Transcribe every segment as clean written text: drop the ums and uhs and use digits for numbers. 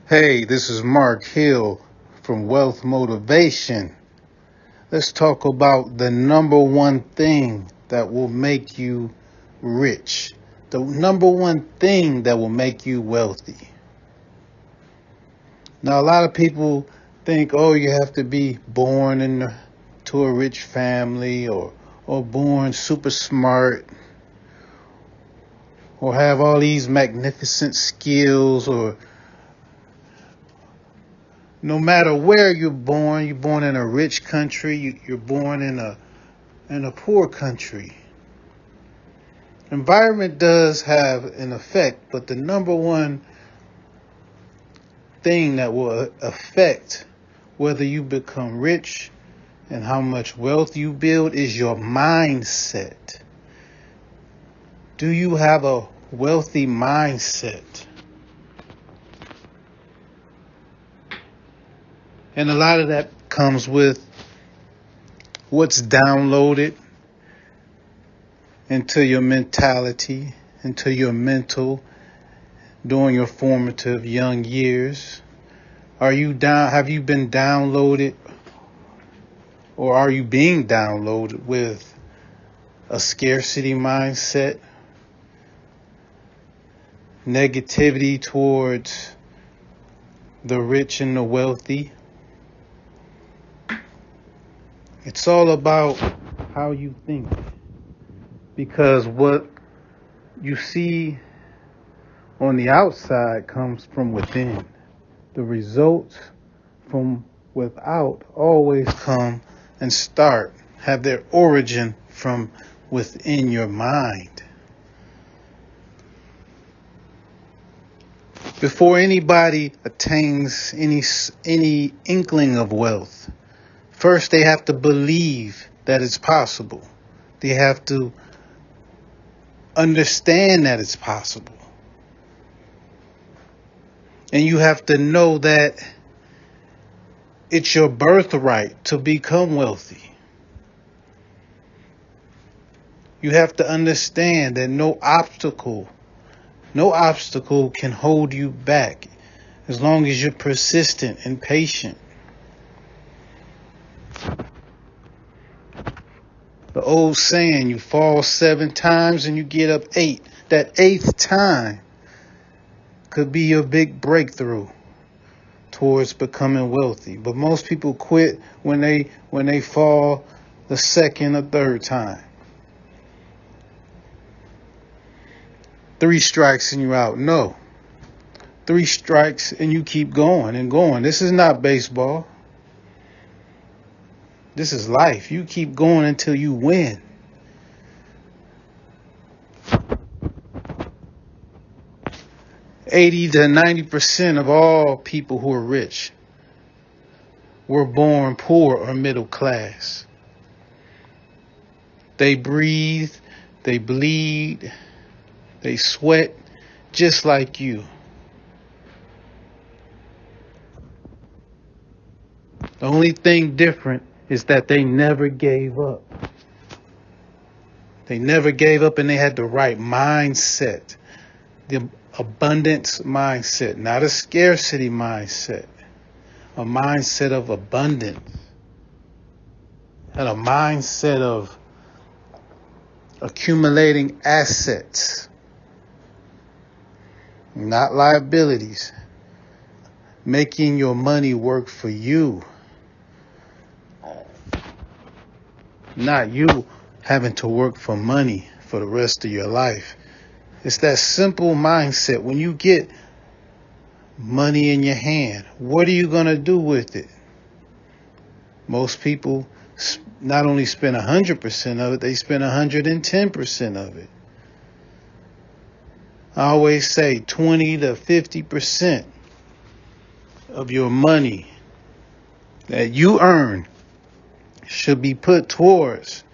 Hey, this is Mark Hill from Wealth Motivation. Let's talk about the number one thing that will make you rich. The number one thing that will make you wealthy. Now, a lot of people think, oh, you have to be born into a rich family or born super smart or have all these magnificent skills or no matter where you're born in a rich country, you're born in a poor country. Environment does have an effect, but the number one thing that will affect whether you become rich and how much wealth you build is your mindset. Do you have a wealthy mindset? And a lot of that comes with what's downloaded into your mentality, into your mental during your formative young years. Have you been downloaded or are you being downloaded with a scarcity mindset, negativity towards the rich and the wealthy? It's all about how you think, because what you see on the outside comes from within. The results from without always come and have their origin from within your mind. Before anybody attains any inkling of wealth, first they have to believe that it's possible. They have to understand that it's possible. And you have to know that it's your birthright to become wealthy. You have to understand that no obstacle can hold you back as long as you're persistent and patient. The old saying, you fall 7 times and you get up 8. That 8th time could be your big breakthrough towards becoming wealthy. But most people quit when they fall the 2nd or 3rd time. 3 strikes and you're out. No. 3 strikes and you keep going and going. This is not baseball. This is life. You keep going until you win. $80 to 90% of all people who are rich were born poor or middle class. They breathe, they bleed, they sweat just like you. The only thing different is that they never gave up. They never gave up and they had the right mindset. The abundance mindset, not a scarcity mindset. A mindset of abundance. And a mindset of accumulating assets. Not liabilities. Making your money work for you. Not you having to work for money for the rest of your life. It's that simple mindset. When you get money in your hand, what are you going to do with it? Most people not only spend 100% of it, they spend 110% of it. I always say 20 to 50% of your money that you earn should be put towards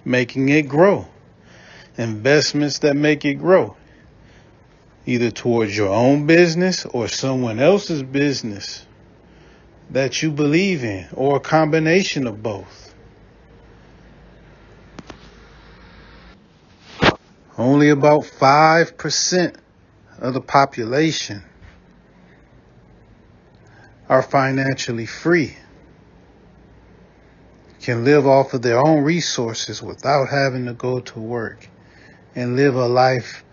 making it grow. Investments that make it grow. Either towards your own business or someone else's business that you believe in, or a combination of both. Only about 5% of the population are financially free, can live off of their own resources without having to go to work, and live a life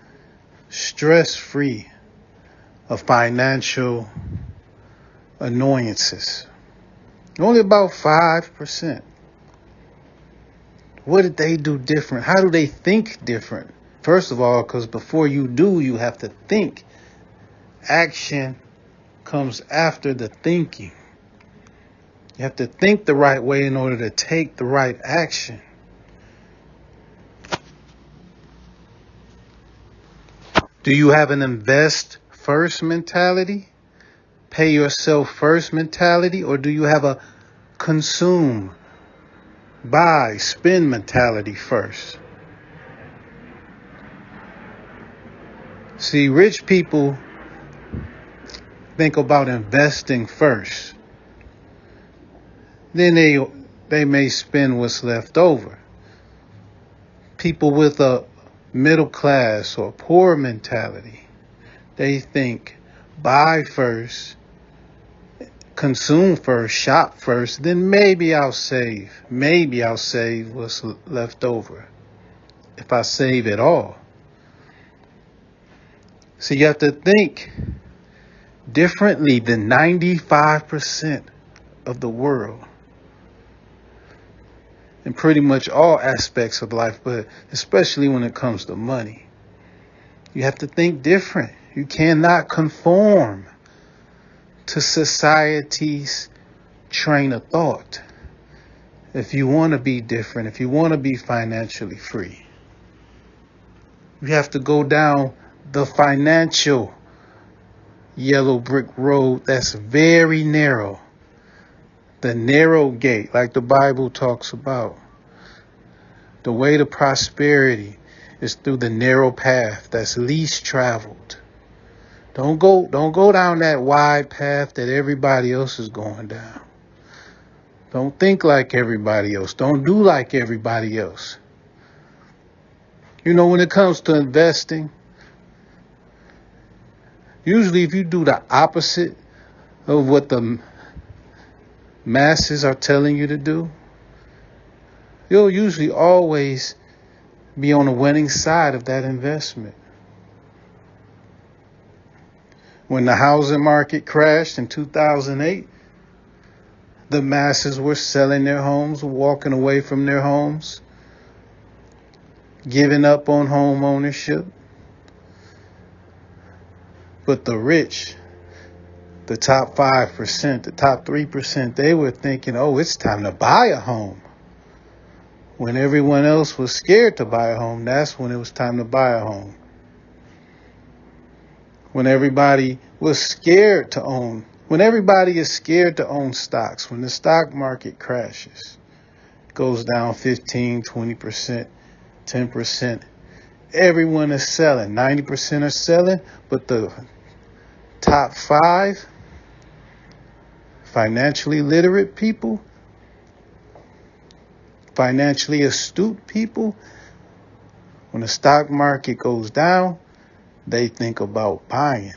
stress-free of financial annoyances. Only about 5%. What did they do different? How do they think different? First of all, because before you do, you have to think. Action comes after the thinking. You have to think the right way in order to take the right action. Do you have an invest first mentality? Pay yourself first mentality? Or do you have a consume, buy, spend mentality first? See, rich people think about investing first. Then they may spend what's left over. People with a middle class or poor mentality, they think buy first, consume first, shop first, then maybe I'll save. Maybe I'll save what's left over, if I save it all. So you have to think differently than 95% of the world in pretty much all aspects of life, but especially when it comes to money. You have to think different. You cannot conform to society's train of thought if you want to be different, if you want to be financially free. You have to go down the financial yellow brick road that's very narrow. The narrow gate, like the Bible talks about. The way to prosperity is through the narrow path that's least traveled. Don't go down that wide path that everybody else is going down. Don't think like everybody else. Don't do like everybody else. You know, when it comes to investing, usually if you do the opposite of what the masses are telling you to do, you'll usually always be on the winning side of that investment. When the housing market crashed in 2008, the masses were selling their homes, walking away from their homes, giving up on home ownership. But the rich, the top 5%, the top 3%, they were thinking, oh, it's time to buy a home. When everyone else was scared to buy a home, that's when it was time to buy a home. When everybody was scared to own, when everybody is scared to own stocks, when the stock market crashes, goes down 15, 20%, 10%, everyone is selling. 90% are selling, but the top 5 financially literate people, financially astute people, when the stock market goes down, they think about buying.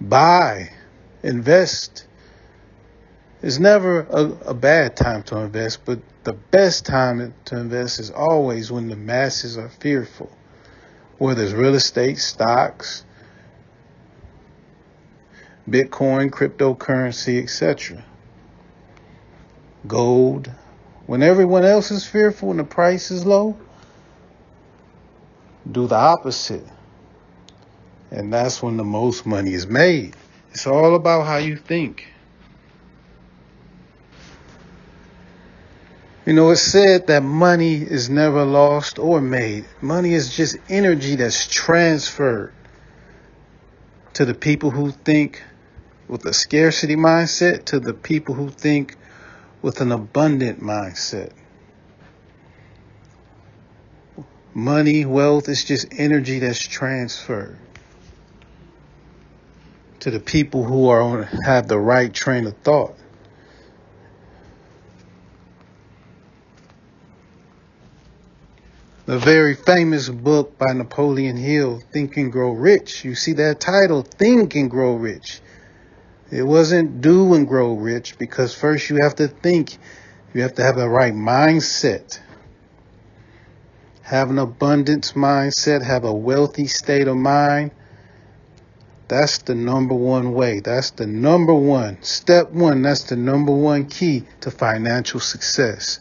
Buy, invest. It's never a bad time to invest, but the best time to invest is always when the masses are fearful. Whether it's real estate, stocks, Bitcoin, cryptocurrency, etc. Gold. When everyone else is fearful and the price is low, do the opposite. And that's when the most money is made. It's all about how you think. You know, it's said that money is never lost or made. Money is just energy that's transferred to the people who think with a scarcity mindset, to the people who think with an abundant mindset. Money, wealth is just energy that's transferred to the people who have the right train of thought. The very famous book by Napoleon Hill, Think and Grow Rich. You see that title, Think and Grow Rich. It wasn't do and grow rich, because first you have to think. You have to have the right mindset. Have an abundance mindset, have a wealthy state of mind. That's the number one way. That's the number one. Step one, that's the number one key to financial success.